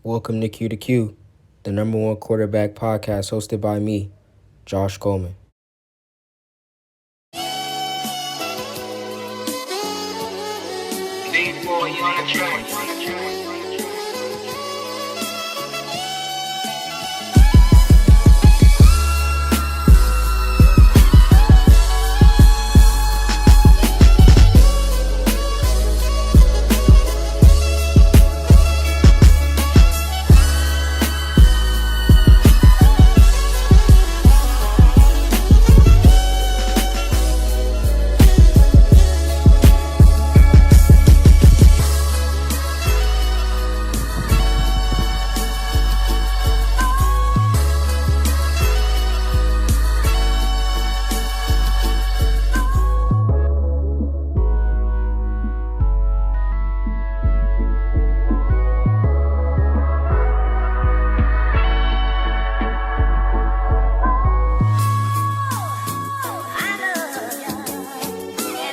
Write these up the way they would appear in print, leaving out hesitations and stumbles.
Welcome to Q to Q, the number one quarterback podcast hosted by me, Josh Coleman.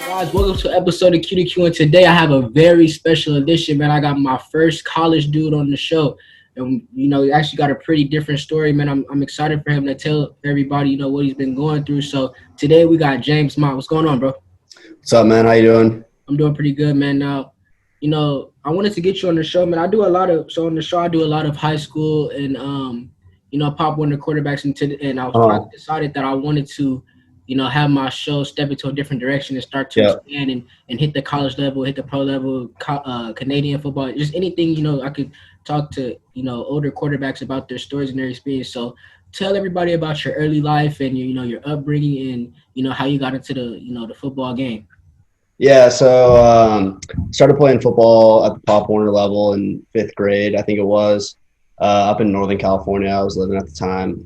Guys, welcome to episode of QDQ, and today I have a very special edition, man. I got my first college dude on the show, and he actually got a pretty different story, man. I'm excited for him to tell everybody, what he's been going through. So today we got James Mott. What's going on, bro? What's up, man? How you doing? I'm doing pretty good, man. Now, I wanted to get you on the show, man. On the show I do a lot of high school and Pop Warner quarterbacks and I was finally decided that I wanted to have my show step into a different direction and start to expand and hit the college level, hit the pro level, Canadian football, just anything, I could talk to, older quarterbacks about their stories and their experience. So tell everybody about your early life and your upbringing and, how you got into the football game. Yeah, so started playing football at the Pop Warner level in 5th grade, I think it was, up in Northern California. I was living at the time.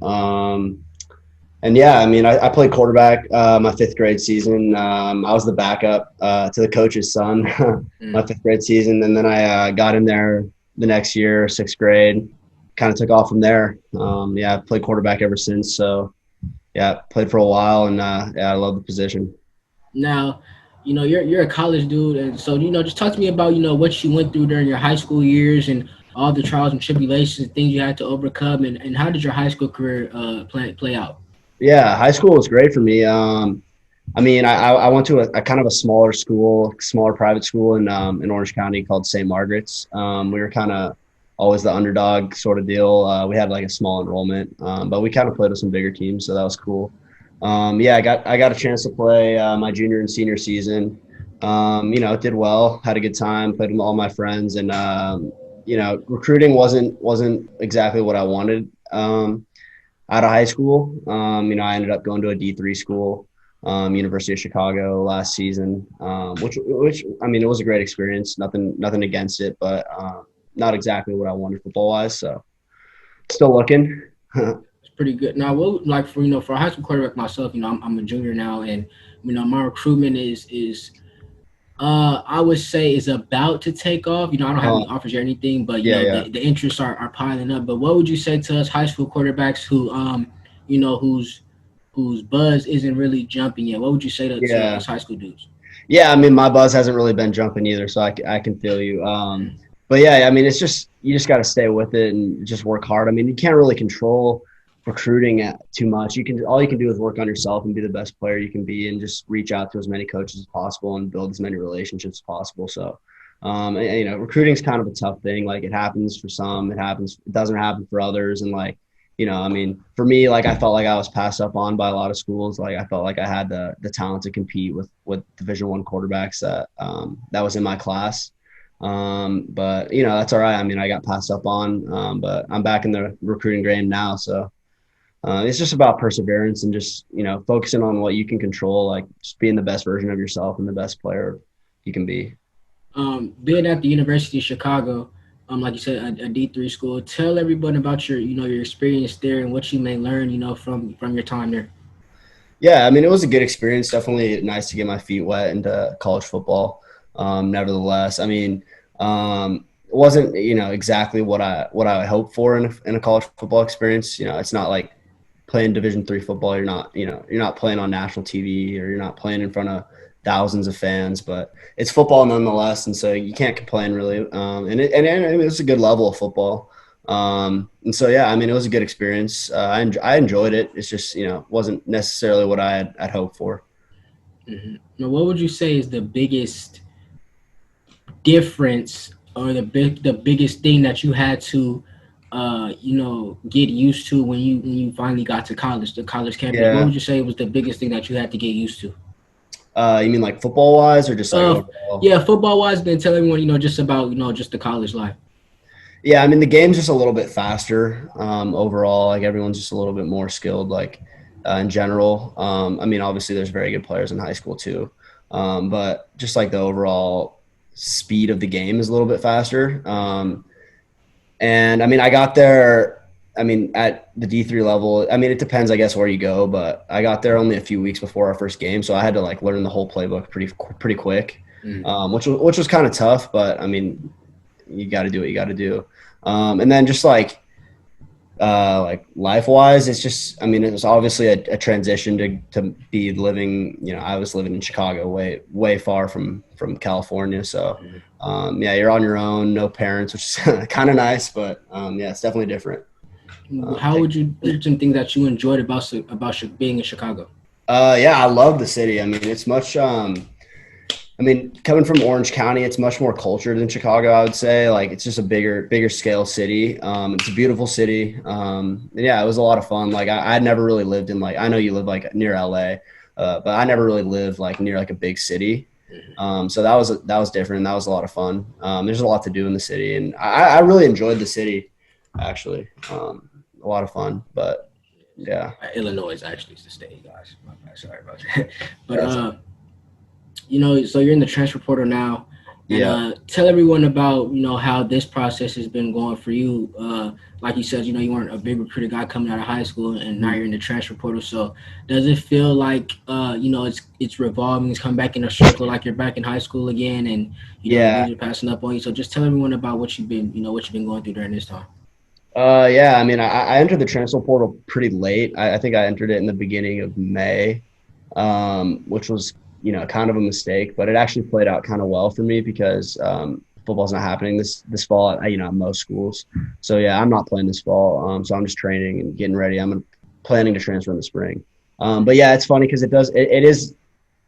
And yeah, I mean, I played quarterback my 5th grade season. I was the backup to the coach's son my 5th grade season. And then I got in there the next year, 6th grade, kind of took off from there. I played quarterback ever since. So, yeah, played for a while, and I love the position. Now, you're a college dude. And so, just talk to me about, what you went through during your high school years and all the trials and tribulations, things you had to overcome. And how did your high school career play out? Yeah, high school was great for me. I went to a kind of a smaller school, smaller private school in Orange County called St. Margaret's. We were kind of always the underdog sort of deal. We had like a small enrollment, but we kind of played with some bigger teams, so that was cool. I got a chance to play my junior and senior season. Did well, had a good time, played with all my friends, and recruiting wasn't exactly what I wanted. Out of high school, I ended up going to a D3 school, University of Chicago last season, which it was a great experience. Nothing against it, but not exactly what I wanted football wise. So still looking. It's pretty good. Now, for a high school quarterback myself, I'm a junior now, and my recruitment is I would say is about to take off. I don't have any offers or anything, but the interests are piling up. But what would you say to us high school quarterbacks who whose buzz isn't really jumping yet? What would you say to us high school dudes? Yeah, I mean, my buzz hasn't really been jumping either, so I can feel you. But yeah, I mean, it's just you just got to stay with it and just work hard. I mean, you can't really control recruiting too much. All you can do is work on yourself and be the best player you can be, and just reach out to as many coaches as possible and build as many relationships as possible. So, recruiting's kind of a tough thing. Like, it happens for some, it doesn't happen for others. And for me, like, I felt like I was passed up on by a lot of schools. Like, I felt like I had the talent to compete with Division I quarterbacks that was in my class. But that's all right. I mean, I got passed up on, but I'm back in the recruiting game now. So, it's just about perseverance and just, focusing on what you can control, like just being the best version of yourself and the best player you can be. Being at the University of Chicago, like you said, a D3 school, tell everyone about your experience there and what you may learn, from your time there. Yeah, I mean, it was a good experience. Definitely nice to get my feet wet into college football. Nevertheless, I mean, it wasn't, exactly what I hoped for in a college football experience. It's not like playing Division III football. You're not playing on national TV, or you're not playing in front of thousands of fans, but it's football nonetheless, and so you can't complain really. And it was a good level of football. And so, yeah, I mean, it was a good experience. I enjoyed it. It's just, wasn't necessarily what I'd hoped for. Now, what would you say is the biggest difference or the biggest thing that you had to get used to when you finally got to college, the college campus? What Yeah. would you say was the biggest thing that you had to get used to? You mean like football wise or just like Uh, overall? yeah, football wise, then tell everyone just about just the college life. Yeah, I mean the game's just a little bit faster overall. Like everyone's just a little bit more skilled, like in general. I mean, obviously there's very good players in high school too, but just like the overall speed of the game is a little bit faster. And I mean, I got there. I mean, at the D3 level, I mean, it depends, I guess, where you go. But I got there only a few weeks before our first game, so I had to like learn the whole playbook pretty quick, which was kind of tough. But I mean, you got to do what you got to do. And then just like life wise, it's just, I mean, it was obviously a transition to be living, I was living in Chicago, way far from California. So, yeah, you're on your own, no parents, which is kind of nice, but yeah, it's definitely different. How would you do some things that you enjoyed about being in Chicago? Yeah, I love the city. I mean, it's much, I mean, coming from Orange County, it's much more cultured than Chicago, I would say. Like, it's just a bigger scale city. It's a beautiful city. Yeah, it was a lot of fun. Like, I'd never really lived in I know you live like near LA, but I never really lived like near like a big city. So that was different. And that was a lot of fun. There's a lot to do in the city, and I really enjoyed the city, actually. A lot of fun, but yeah. Illinois actually is the state, guys. My bad, sorry about that. But That's, so you're in the transfer portal now, and yeah. tell everyone about how this process has been going for you. Like you said, you weren't a big recruited guy coming out of high school, and now you're in the transfer portal. So does it feel like it's revolving, it's come back in a circle, like you're back in high school again, and Yeah. things are passing up on you? So just tell everyone about what you've been going through during this time. Yeah, I mean, I entered the transfer portal pretty late. I think I entered it in the beginning of May, which was, kind of a mistake, but it actually played out kind of well for me because football's not happening this fall at, at most schools. So yeah, I'm not playing this fall. So I'm just training and getting ready. I'm planning to transfer in the spring. But yeah, it's funny because it is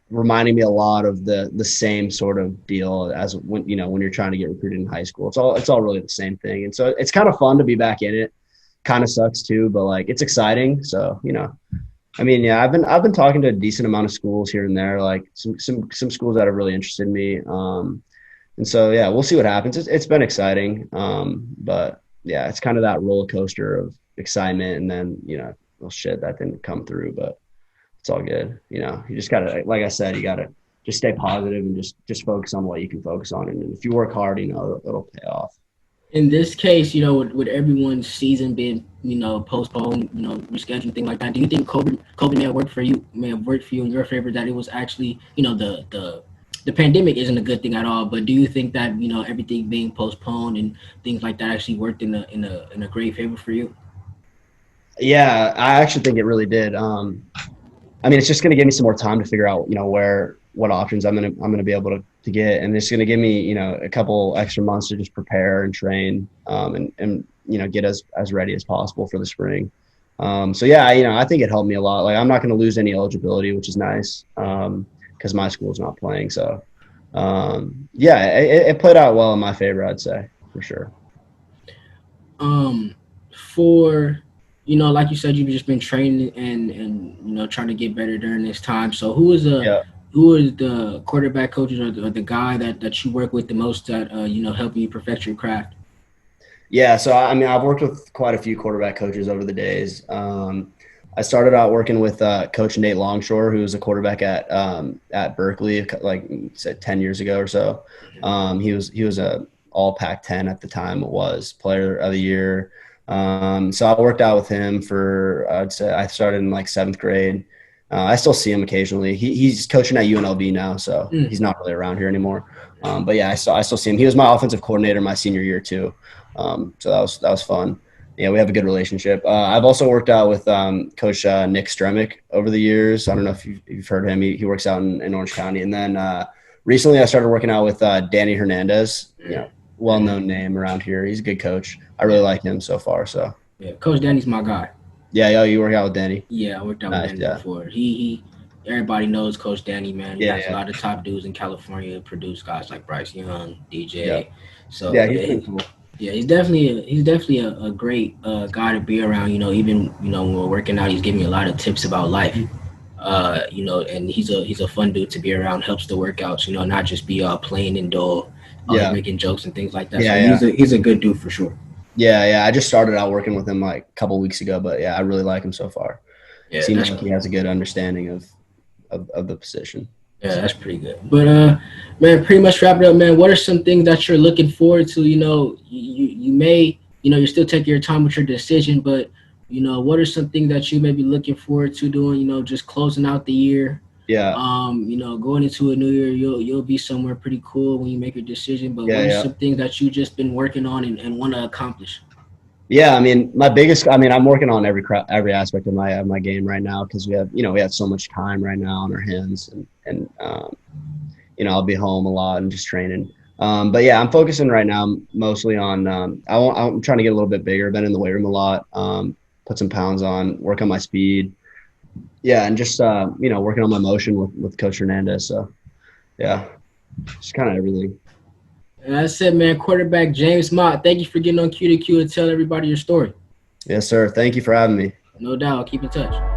reminding me a lot of the same sort of deal as when you're trying to get recruited in high school. It's all really the same thing, and so it's kind of fun to be back in it. Kind of sucks too, but like it's exciting. So I mean, yeah, I've been talking to a decent amount of schools here and there, like some schools that have really interested me. And so yeah, we'll see what happens. It's been exciting, but yeah, it's kind of that roller coaster of excitement, and then well, shit, that didn't come through, but it's all good. You just gotta, like I said, you gotta just stay positive and just focus on what you can focus on, and if you work hard, it'll pay off. In this case, with everyone's season being, postponed, rescheduling, thing like that, do you think COVID may have worked for you in your favor, that it was actually, the pandemic isn't a good thing at all, but do you think that, everything being postponed and things like that actually worked in a great favor for you? Yeah, I actually think it really did. I mean, it's just going to give me some more time to figure out, what options I'm gonna be able to get, and it's going to give me, a couple extra months to just prepare and train, and get as ready as possible for the spring. So yeah, I think it helped me a lot. Like I'm not going to lose any eligibility, which is nice, because my school's not playing. So yeah, it played out well in my favor, I'd say for sure. Um, for like you said, you've just been training and trying to get better during this time. So Yeah. who is the quarterback coaches or the guy that you work with the most that helping you perfect your craft? Yeah, so I mean, I've worked with quite a few quarterback coaches over the days. I started out working with Coach Nate Longshore, who was a quarterback at Berkeley, like said 10 years ago or so. He was a All Pac-10 at the time. It was Player of the Year. So I worked out with him for, I'd say I started in like seventh grade. I still see him occasionally. He's coaching at UNLV now, so he's not really around here anymore. But yeah, I still see him. He was my offensive coordinator my senior year too. So that was fun. Yeah, we have a good relationship. I've also worked out with Coach Nick Stremick over the years. I don't know if you've heard him. He works out in Orange County. And then recently I started working out with Danny Hernandez. well-known name around here. He's a good coach. I really like him so far. So Yeah, Coach Danny's my guy. yeah, you work out with Danny. Yeah, I worked out with Nice, Danny yeah. before. He everybody knows Coach Danny, man. He Yeah, has a yeah, lot of top dudes in California who produce guys like Bryce Young, yeah. DJ. So Yeah, he's pretty cool. yeah, he's definitely a great guy to be around. You know, even when we're working out, he's giving me a lot of tips about life. And he's a fun dude to be around. Helps the workouts. Not just be plain and dull, Yeah, making jokes and things like that. yeah, So yeah. he's a good dude for sure. Yeah. I just started out working with him like a couple weeks ago, but yeah, I really like him so far. Yeah, Seems like he has a good understanding of the position. yeah, that's pretty good. But man, pretty much wrap it up, man. What are some things that you're looking forward to? You may you're still taking your time with your decision, but what are some things that you may be looking forward to doing? Just closing out the year. Yeah, Going into a new year, you'll be somewhere pretty cool when you make your decision. But what are yeah. some things that you just been working on and want to accomplish? Yeah, I mean, I'm working on every aspect of my game right now because we have so much time right now on our hands, and I'll be home a lot and just training. But yeah, I'm focusing right now mostly on I'm trying to get a little bit bigger. Been in the weight room a lot, put some pounds on, work on my speed. Yeah, and just working on my motion with Coach Hernandez. So yeah, just kind of everything. And that's it, man. Quarterback James Mott. Thank you for getting on Q to Q and tell everybody your story. Yes, sir. Thank you for having me. No doubt. Keep in touch.